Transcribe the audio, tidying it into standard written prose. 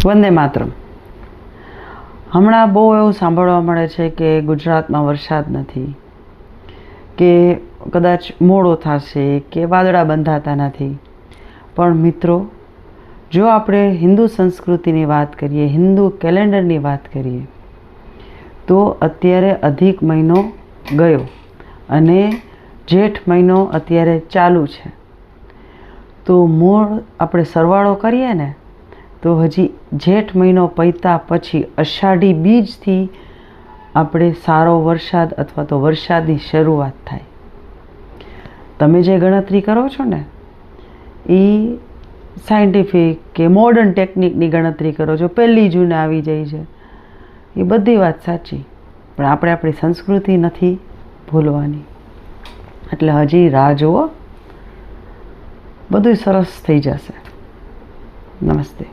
વંદે માતરમ. હમણાં બહુ એવું સાંભળવા મળે છે કે ગુજરાતમાં વરસાદ નથી, કે કદાચ મોડો થશે, કે વાદળા બંધાતા નથી. પણ મિત્રો, જો આપણે હિન્દુ સંસ્કૃતિની વાત કરીએ, હિન્દુ કેલેન્ડરની વાત કરીએ, તો અત્યારે અધિક મહિનો ગયો અને જેઠ મહિનો અત્યારે ચાલુ છે. તો મૂળ આપણે સરવાળો કરીએ ને, તો હજી જેઠ મહિનો પૈતા પછી અષાઢી બીજથી આપણે સારો વરસાદ અથવા તો વરસાદની શરૂઆત થાય. તમે જે ગણતરી કરો છો ને, એ સાયન્ટિફિક કે મોડર્ન ટેકનિકની ગણતરી કરો છો, 1 જૂને આવી જાય છે, એ બધી વાત સાચી, પણ આપણે આપણી સંસ્કૃતિ નથી ભૂલવાની. એટલે હજી રાહ જુઓ, બધું સરસ થઈ જશે. નમસ્તે.